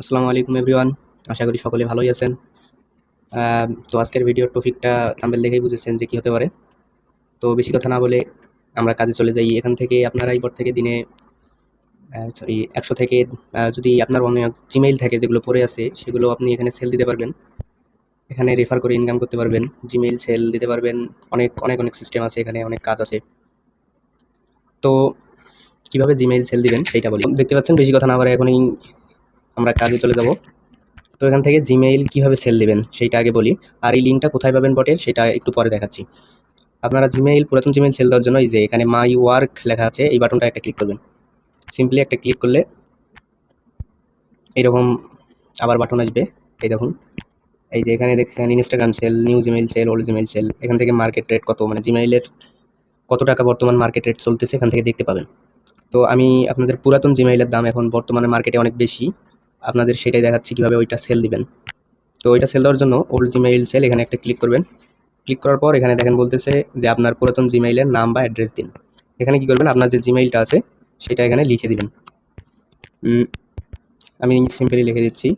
আসসালামু আলাইকুম এভরিওয়ান। আশা করি সকলে ভালোই আছেন। তো আজকের ভিডিওর টপিকটা থাম্বনেল দেখেই বুঝেছেন যে কি হতে পারে। তো বেশি কথা না বলে আমরা কাজে চলে যাই। এখান থেকে আপনারা এরপর থেকে দিনে সরি 100 থেকে যদি আপনার অনেক জিমেইল থাকে যেগুলো পড়ে আছে সেগুলো আপনি এখানে সেল দিতে পারবেন। এখানে রেফার করে ইনকাম করতে পারবেন। জিমেইল সেল দিতে পারবেন। অনেক অনেক অনেক সিস্টেম আছে এখানে, অনেক কাজ আছে। তো কিভাবে জিমেইল সেল দিবেন সেইটা বলি। দেখতে পাচ্ছেন বেশি কথা না বলে এখনই আমরা কাজে চলে যাব। তো এখান থেকে জিমেইল কিভাবে সেল দিবেন সেইটা আগে বলি। আর এই লিঙ্কটা কোথায় পাবেন বটের সেটা একটু পরে দেখাচ্ছি। আপনারা জিমেইল পুরাতন জিমেইল সেল দেওয়ার জন্য এই যে এখানে মাই ওয়ার্ক লেখা আছে এই বাটনটা একটা ক্লিক করবেন। সিম্পলি একটা ক্লিক করলে এরকম আবার বাটন আসবে। এই দেখুন, এই যে এখানে দেখছেন Instagram sell, new Gmail sell, old Gmail sell. এখান থেকে মার্কেট রেট কত, মানে জিমেইলের কত টাকা বর্তমান মার্কেট রেট চলতেছে এখান থেকে দেখতে পাবেন। তো আমি আপনাদের পুরাতন জিমেইলের দাম এখন বর্তমানে মার্কেটে অনেক বেশি, আপনাদের সেটাই দেখাচ্ছি কিভাবে ওইটা সেল দিবেন। তো ওইটা সেল দেওয়ার জন্য ওল্ড জিমেইল সেল এখানে একটা ক্লিক করবেন। ক্লিক করার পর এখানে দেখেন বলতেছে যে আপনার পুরাতন জিমেইলের নাম বা অ্যাড্রেস দিন। এখানে কি করবেন, আপনার যে জিমেইলটা আছে সেটা এখানে লিখে দিবেন। আমি সিম্পলি লিখে দিচ্ছি।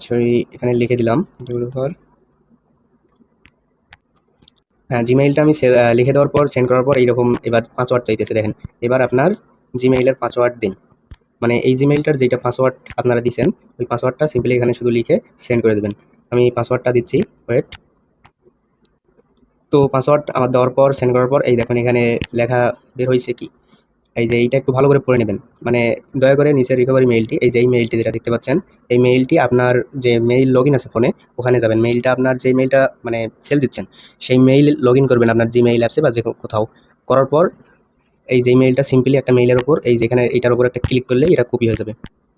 সরি, এখানে লিখে দিলাম ডেভেলপার। হ্যাঁ, জিমেইলটা আমি লিখে দেওয়ার পর সেন্ড করার পর এইরকম এবার পাসওয়ার্ড চাইতেছে দেখেন। এবার আপনার জিমেইলের পাসওয়ার্ড দিন, মানে এই জিমেইলটার যেটা পাসওয়ার্ড আপনারা দিচ্ছেন ওই পাসওয়ার্ডটা সিম্পলি এখানে শুধু লিখে সেন্ড করে দেবেন। আমি পাসওয়ার্ডটা দিচ্ছি, ওয়েট। তো পাসওয়ার্ড আমার দেওয়ার পর সেন্ড করার পর এই দেখুন এখানে লেখা বের হয়েছে কি, এই যে এইটা একটু ভালো করে পড়ে নেবেন। মানে দয়া করে নিচের রিকভারি মেইলটি, এই যে এই মেইলটি যেটা দেখতে পাচ্ছেন, এই মেইলটি আপনার যে মেইল লগ ইন আছে ফোনে ওখানে যাবেন। মেইলটা আপনার যে মেইলটা মানে সেল দিচ্ছেন সেই মেইল লগ ইন করবেন আপনার জিমেইল অ্যাপসে বা যে কোথাও। করার পর এই যে মেইলটা সিম্পলি একটা মেইলের উপর এই যেখানে এটার উপর একটা ক্লিক করলে এটা কপি হয়ে যাবে।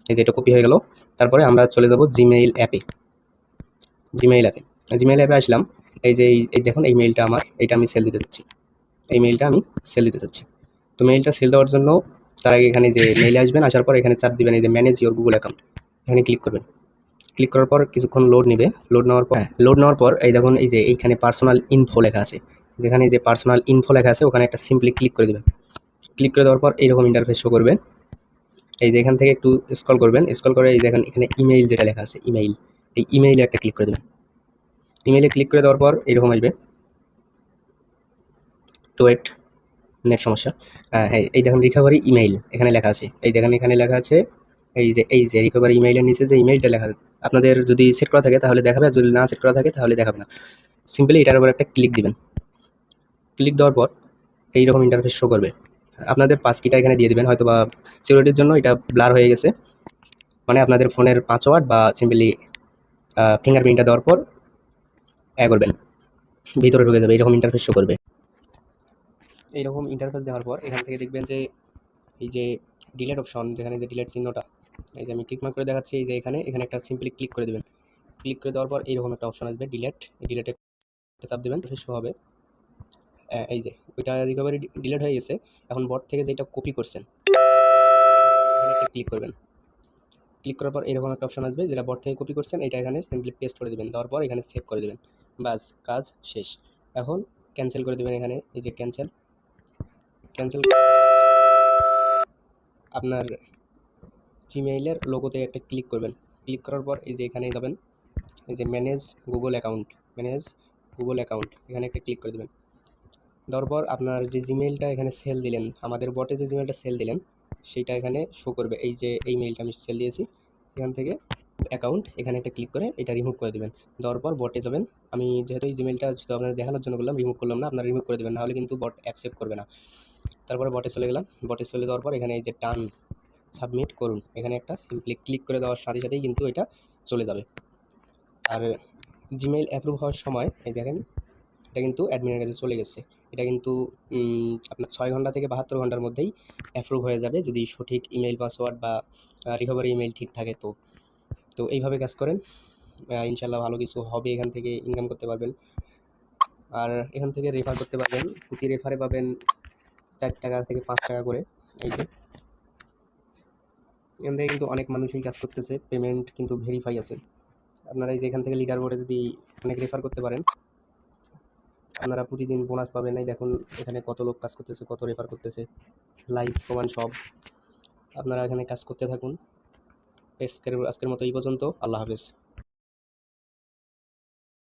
এই যে এটা কপি হয়ে গেল। তারপরে আমরা চলে যাব জিমেইল অ্যাপে। জিমেইল অ্যাপে জিমেইল অ্যাপে আসলাম। এই যে এই দেখুন এই মেইলটা আমার, এটা আমি সেল দিতে চাচ্ছি। এই মেইলটা আমি সেল দিতে চাচ্ছি। তো মেইলটা সেল দেওয়ার জন্য তার আগে এখানে যে মেইলে আসবেন, আসার পর এখানে চাপ দিবেন এই যে ম্যানেজ ইওর গুগল অ্যাকাউন্ট, এখানে ক্লিক করবেন। ক্লিক করার পর কিছুক্ষণ লোড নেবে। লোড নেওয়ার পর এই দেখুন এই যে এইখানে পার্সোনাল ইনফো লেখা আছে, যেখানে যে পার্সোনাল ইনফো লেখা আছে ওখানে একটা সিম্পলি ক্লিক করে দেবেন। ক্লিক করে দেওয়ার পর এইরকম ইন্টারফেস শো করবে। এই যে এখান থেকে একটু স্ক্রল করবেন, স্ক্রল করে এই দেখেন এখানে ইমেইল যেটা লেখা আছে ইমেইল, এই ইমেইলে একটা ক্লিক করে দেবেন। ইমেইলে ক্লিক করে দেওয়ার পর এরকম আসবে। টু ওয়েট, নেট সমস্যা। হ্যাঁ, এই দেখুন রিকভারি ইমেইল এখানে লেখা আছে। এই দেখেন এখানে লেখা আছে এই যে রিকভারি ইমেইলের নিচে যে ইমেইলটা লেখা, আপনাদের যদি সেট করা থাকে তাহলে দেখাবে, আর যদি না সেট করা থাকে তাহলে দেখাবে না। সিম্পলি এটার উপর একটা ক্লিক দিবেন। ক্লিক দেওয়ার পর এইরকম ইন্টারফেস শো করবে। আপনাদের পাস কিটা এখানে দিয়ে দিবেন, হয়তো বা সিকিউরিটির জন্য এটা ব্লার হয়ে গেছে, মানে আপনাদের ফোনের পাসওয়ার্ড বা সিম্পলি ফিঙ্গারপ্রিন্টটা দেওয়ার পর করবেন, ভিতরে ঢুকে যাবে, এরকম ইন্টারফেস শো করবে। এইরকম ইন্টারফেস দেওয়ার পর এখান থেকে দেখবেন যে এই যে ডিলেট অপশন, যেখানে যে ডিলেট চিহ্নটা এই যে আমি টিকমার্ক করে দেখাচ্ছি, এই যে এখানে এখানে একটা সিম্পলি ক্লিক করে দেবেন। ক্লিক করে দেওয়ার পর এইরকম একটা অপশন আসবে ডিলেট, এই ডিলেটে চাপ দেবেন, শো হবে। এই যে ওইটা রিকভারি ডিলেট হয়ে গেছে। এখন বট থেকে যেটা কপি করছেন এখানে একটা ক্লিক করবেন। ক্লিক করার পর এরকম একটা অপশন আসবে, যেটা বট থেকে কপি করছেন এটা এখানে সিম্পলি পেস্ট করে দেবেন। দেওয়ার পর এখানে সেভ করে দেবেন, বাস কাজ শেষ। এখন ক্যান্সেল করে দেবেন, এখানে এই যে ক্যান্সেল। ক্যান্সেল আপনার জিমেইলের লোগোতে একটা ক্লিক করবেন। ক্লিক করার পর এই যে এখানে যাবেন, এই যে manage Google account, manage Google account এখানে একটা ক্লিক করে দেবেন। দেওয়ার পর আপনার যে জিমেইলটা এখানে সেল দিলেন, আমাদের বটে যে জিমেইলটা সেল দিলেন সেইটা এখানে শো করবে। এই যে এই মেইলটা আমি সেল দিয়েছি, এখান থেকে অ্যাকাউন্ট এখানে একটা ক্লিক করে এটা রিমুভ করে দেবেন। দেওয়ার পর বটে যাবেন। আমি যেহেতু এই জিমেইলটা শুধু আপনাদের দেখানোর জন্য করলাম, রিমুভ করলাম না, আপনারা রিমুভ করে দেবেন, নাহলে কিন্তু বট অ্যাকসেপ্ট করবে না। তারপরে বটে চলে গেলাম। বটে চলে যাওয়ার পর এখানে এই যে টান সাবমিট করুন, এখানে একটা সিম্পলি ক্লিক করে দেওয়ার সাথে সাথেই কিন্তু এটা চলে যাবে। আর জিমেইল অ্যাপ্রুভ হওয়ার সময় এই দেখেন এটা কিন্তু অ্যাডমিনের কাছে চলে গেছে। এটা কিন্তু আপনার 6 ঘন্টা থেকে 72 ঘন্টার মধ্যেই অ্যাপ্রুভ হয়ে যাবে, যদি সঠিক ইমেইল পাসওয়ার্ড বা রিকভারি ইমেইল ঠিক থাকে। তো তো এইভাবে কাজ করেন, ইনশাল্লাহ ভালো কিছু হবে, এখান থেকে ইনকাম করতে পারবেন। আর এখান থেকে রেফার করতে পারবেন, প্রতি রেফারে পাবেন 4 টাকা থেকে 5 টাকা করে। এই যে এখান থেকে কিন্তু অনেক মানুষই কাজ করতেছে, পেমেন্ট কিন্তু ভেরিফাই আছে। আপনারা এই যে এখান থেকে লিডার বোর্ডে যদি অনেক রেফার করতে পারেন, আপনারা প্রতিদিন বোনাস পাবেন। এই দেখুন এখানে কত লোক কাজ করতেছে, কত রেফার করতেছে, লাইভ প্রমাণ সব। আপনারা এখানে কাজ করতে থাকুন। আজকের মতো এই পর্যন্ত। আল্লাহ হাফেজ।